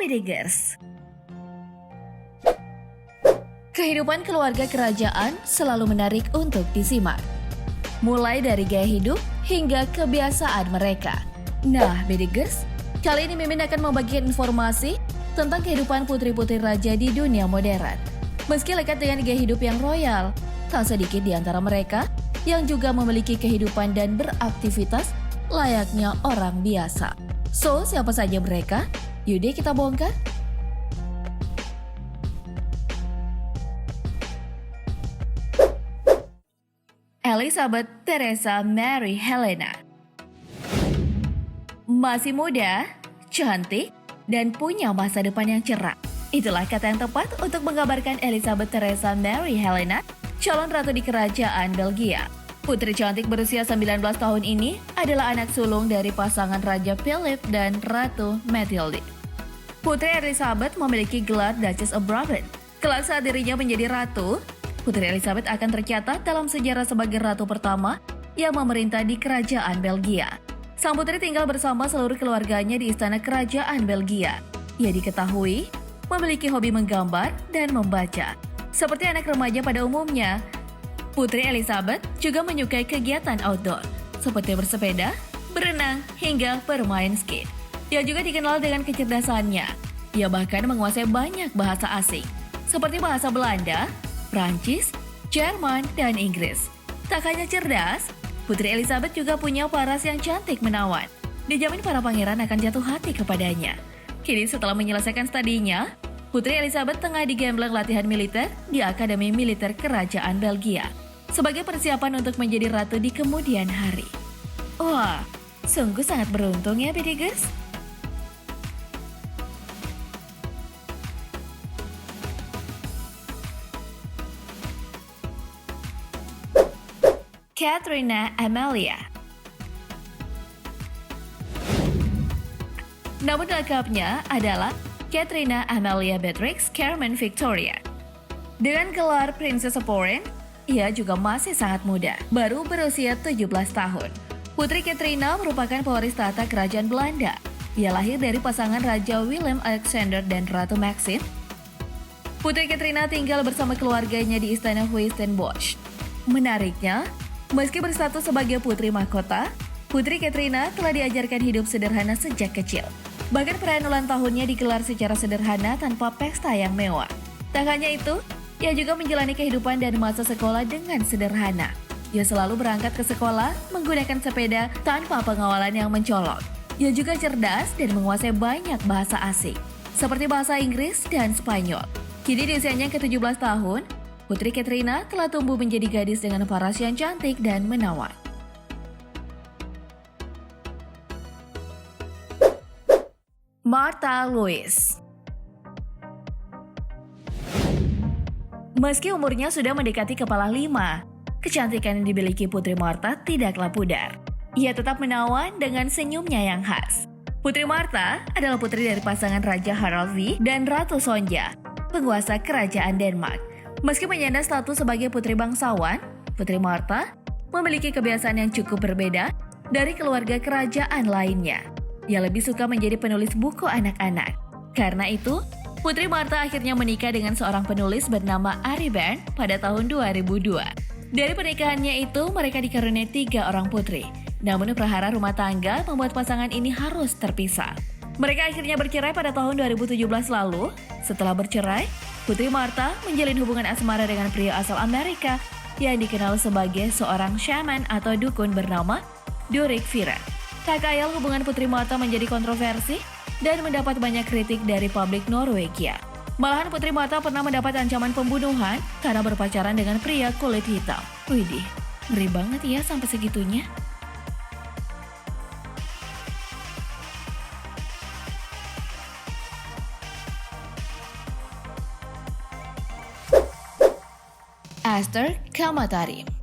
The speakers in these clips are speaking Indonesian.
Bidigers. Kehidupan keluarga kerajaan selalu menarik untuk disimak. Mulai dari gaya hidup hingga kebiasaan mereka. Nah, Bidigers, kali ini Mimin akan membagikan informasi tentang kehidupan putri-putri raja di dunia modern. Meski lekat dengan gaya hidup yang royal, tak sedikit di antara mereka yang juga memiliki kehidupan dan beraktivitas layaknya orang biasa. So, siapa saja mereka? Yuk deh kita bongkar. Elizabeth Theresa Mary Helena. Masih muda, cantik, dan punya masa depan yang cerah. Itulah kata yang tepat untuk menggambarkan Elizabeth Theresa Mary Helena, calon ratu di kerajaan Belgia. Putri cantik berusia 19 tahun ini adalah anak sulung dari pasangan Raja Philip dan Ratu Mathilde. Putri Elizabeth memiliki gelar Duchess of Brabant. Kelak saat dirinya menjadi ratu, Putri Elizabeth akan tercatat dalam sejarah sebagai ratu pertama yang memerintah di kerajaan Belgia. Sang putri tinggal bersama seluruh keluarganya di istana kerajaan Belgia. Ia diketahui memiliki hobi menggambar dan membaca. Seperti anak remaja pada umumnya, Putri Elizabeth juga menyukai kegiatan outdoor, seperti bersepeda, berenang, hingga bermain skate. Ia juga dikenal dengan kecerdasannya. Ia bahkan menguasai banyak bahasa asing, seperti bahasa Belanda, Prancis, Jerman, dan Inggris. Tak hanya cerdas, Putri Elizabeth juga punya paras yang cantik menawan. Dijamin para pangeran akan jatuh hati kepadanya. Kini setelah menyelesaikan studinya, Putri Elizabeth tengah digembleng latihan militer di Akademi Militer Kerajaan Belgia sebagai persiapan untuk menjadi ratu di kemudian hari. Wah, sungguh sangat beruntung ya, Bidigers. Katrina Amalia. Namun lengkapnya adalah Katrina Amalia Beatrix Carmen Victoria. Dengan gelar Princess of Orange, ia juga masih sangat muda, baru berusia 17 tahun. Putri Katrina merupakan pewaris tahta kerajaan Belanda. Ia lahir dari pasangan Raja Willem Alexander dan Ratu Maxine. Putri Katrina tinggal bersama keluarganya di Istana Huistenbosch. Menariknya, meski berstatus sebagai putri mahkota, Putri Katrina telah diajarkan hidup sederhana sejak kecil. Bahkan perayaan ulang tahunnya digelar secara sederhana tanpa pesta yang mewah. Tak hanya itu, ia juga menjalani kehidupan dan masa sekolah dengan sederhana. Ia selalu berangkat ke sekolah menggunakan sepeda tanpa pengawalan yang mencolok. Ia juga cerdas dan menguasai banyak bahasa asing, seperti bahasa Inggris dan Spanyol. Kini di usianya ke-17 tahun, Putri Katrina telah tumbuh menjadi gadis dengan paras yang cantik dan menawan. Martha Louise. Meski umurnya sudah mendekati kepala 5, kecantikan yang dimiliki Putri Martha tidaklah pudar. Ia tetap menawan dengan senyumnya yang khas. Putri Martha adalah putri dari pasangan Raja Harald V dan Ratu Sonja, penguasa kerajaan Denmark. Meski menyandang status sebagai putri bangsawan, Putri Martha memiliki kebiasaan yang cukup berbeda dari keluarga kerajaan lainnya. Ia lebih suka menjadi penulis buku anak-anak. Karena itu, Putri Martha akhirnya menikah dengan seorang penulis bernama Ari Bern pada tahun 2002. Dari pernikahannya itu, mereka dikaruniai 3 orang putri. Namun prahara rumah tangga membuat pasangan ini harus terpisah. Mereka akhirnya bercerai pada tahun 2017 lalu. Setelah bercerai, Putri Martha menjalin hubungan asmara dengan pria asal Amerika yang dikenal sebagai seorang shaman atau dukun bernama Durik Viren. Tak kayal hubungan Putri Martha menjadi kontroversi dan mendapat banyak kritik dari publik Norwegia. Malahan Putri Martha pernah mendapat ancaman pembunuhan karena berpacaran dengan pria kulit hitam. Widih, ngeri banget ya sampai segitunya. Esther Kamatari.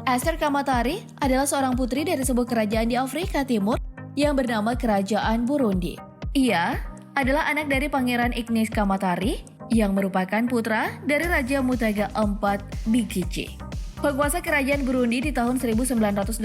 Esther Kamatari adalah seorang putri dari sebuah kerajaan di Afrika Timur yang bernama Kerajaan Burundi. Ia adalah anak dari Pangeran Ignace Kamatari yang merupakan putra dari Raja Mutaga IV Bikici, penguasa kerajaan Burundi di tahun 1908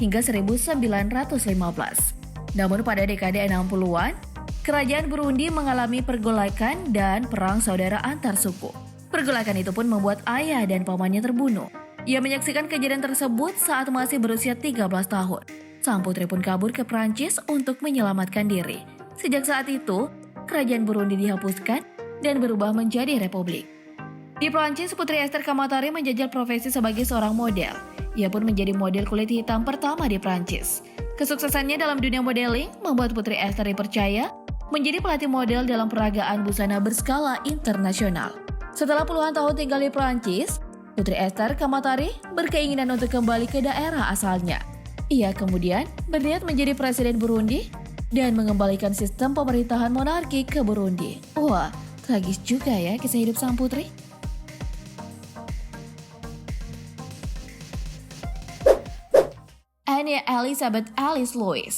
hingga 1915. Namun pada dekade 60-an, kerajaan Burundi mengalami pergolakan dan perang saudara antar suku. Pergolakan itu pun membuat ayah dan pamannya terbunuh. Ia menyaksikan kejadian tersebut saat masih berusia 13 tahun. Sang putri pun kabur ke Prancis untuk menyelamatkan diri. Sejak saat itu, kerajaan Burundi dihapuskan dan berubah menjadi republik. Di Prancis, Putri Esther Kamatari menjajal profesi sebagai seorang model. Ia pun menjadi model kulit hitam pertama di Prancis. Kesuksesannya dalam dunia modeling membuat Putri Esther dipercaya menjadi pelatih model dalam peragaan busana berskala internasional. Setelah puluhan tahun tinggal di Prancis, Putri Esther Kamatari berkeinginan untuk kembali ke daerah asalnya. Ia kemudian berniat menjadi presiden Burundi dan mengembalikan sistem pemerintahan monarki ke Burundi. Wah, tragis juga ya kisah hidup sang putri. Anne Elizabeth Alice Louis.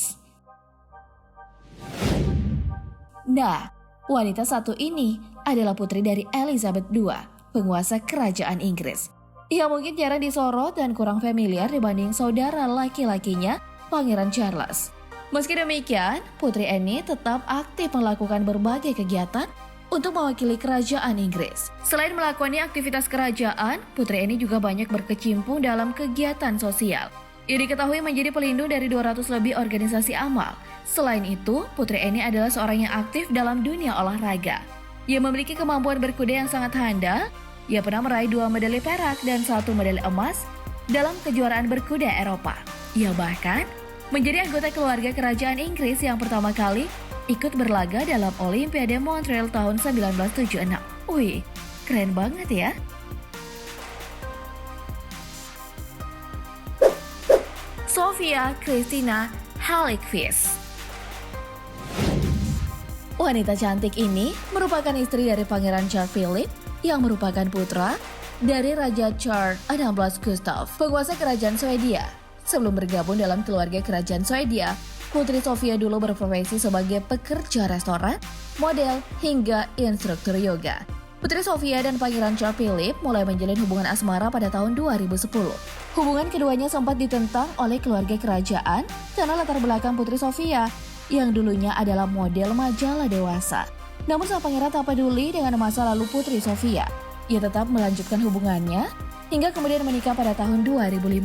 Nah, wanita satu ini adalah putri dari Elizabeth II, penguasa kerajaan Inggris. Ia mungkin jarang disorot dan kurang familiar dibanding saudara laki-lakinya, Pangeran Charles. Meski demikian, Putri Anne tetap aktif melakukan berbagai kegiatan untuk mewakili kerajaan Inggris. Selain melakukan aktivitas kerajaan, Putri Anne juga banyak berkecimpung dalam kegiatan sosial. Ia diketahui menjadi pelindung dari 200 lebih organisasi amal. Selain itu, Putri Anne adalah seorang yang aktif dalam dunia olahraga. Ia memiliki kemampuan berkuda yang sangat handal. Ia pernah meraih 2 medali perak dan 1 medali emas dalam kejuaraan berkuda Eropa. Ia bahkan menjadi anggota keluarga kerajaan Inggris yang pertama kali ikut berlaga dalam Olimpiade Montreal tahun 1976. Wih, keren banget ya. Sofia Christina Halkiewicz. Wanita cantik ini merupakan istri dari Pangeran Charles Philip yang merupakan putra dari Raja Charles XVI Gustav, penguasa kerajaan Swedia. Sebelum bergabung dalam keluarga kerajaan Swedia, Putri Sofia dulu berprofesi sebagai pekerja restoran, model, hingga instruktur yoga. Putri Sofia dan Pangeran Charles Philip mulai menjalin hubungan asmara pada tahun 2010. Hubungan keduanya sempat ditentang oleh keluarga kerajaan karena latar belakang Putri Sofia yang dulunya adalah model majalah dewasa. Namun sang pangeran tak peduli dengan masa lalu Putri Sofia. Ia tetap melanjutkan hubungannya hingga kemudian menikah pada tahun 2015.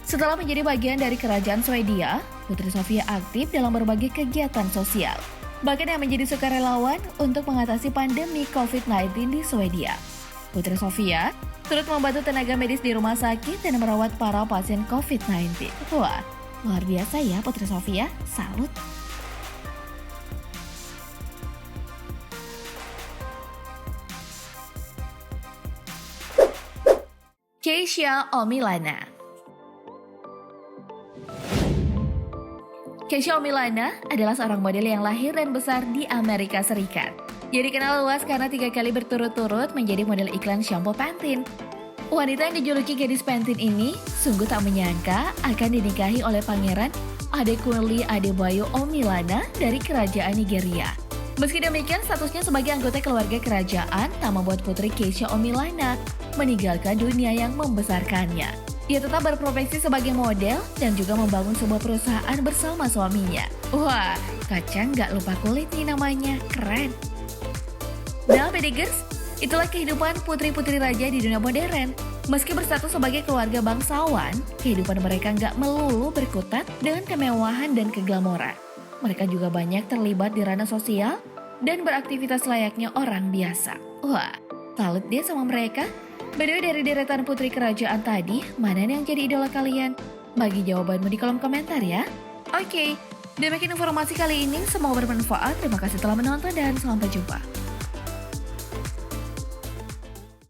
Setelah menjadi bagian dari kerajaan Swedia, Putri Sofia aktif dalam berbagai kegiatan sosial. Bahkan yang menjadi sukarelawan untuk mengatasi pandemi COVID-19 di Swedia. Putri Sofia turut membantu tenaga medis di rumah sakit dan merawat para pasien COVID-19. Wah, luar biasa ya Putri Sofia, salut. Keisha Omilana. Keisha Omilana adalah seorang model yang lahir dan besar di Amerika Serikat. Ia dikenal luas karena 3 kali berturut-turut menjadi model iklan shampoo Pantene. Wanita yang dijuluki gadis Pantene ini sungguh tak menyangka akan dinikahi oleh Pangeran Adekunle Adebayo Omilana dari kerajaan Nigeria. Meski demikian, statusnya sebagai anggota keluarga kerajaan tak membuat putri Keisha Omilana meninggalkan dunia yang membesarkannya. Ia tetap berprofesi sebagai model dan juga membangun sebuah perusahaan bersama suaminya. Wah, kacang gak lupa kulit nih namanya, keren. Nah, Pedigers, itulah kehidupan putri-putri raja di dunia modern. Meski berstatus sebagai keluarga bangsawan, kehidupan mereka gak melulu berkutat dengan kemewahan dan keglamoran. Mereka juga banyak terlibat di ranah sosial dan beraktivitas layaknya orang biasa. Wah, salut dia sama mereka. By the way, dari deretan putri kerajaan tadi, mana yang jadi idola kalian? Bagi jawabanmu di kolom komentar ya. Oke, demikian informasi kali ini. Semoga bermanfaat. Terima kasih telah menonton dan sampai jumpa.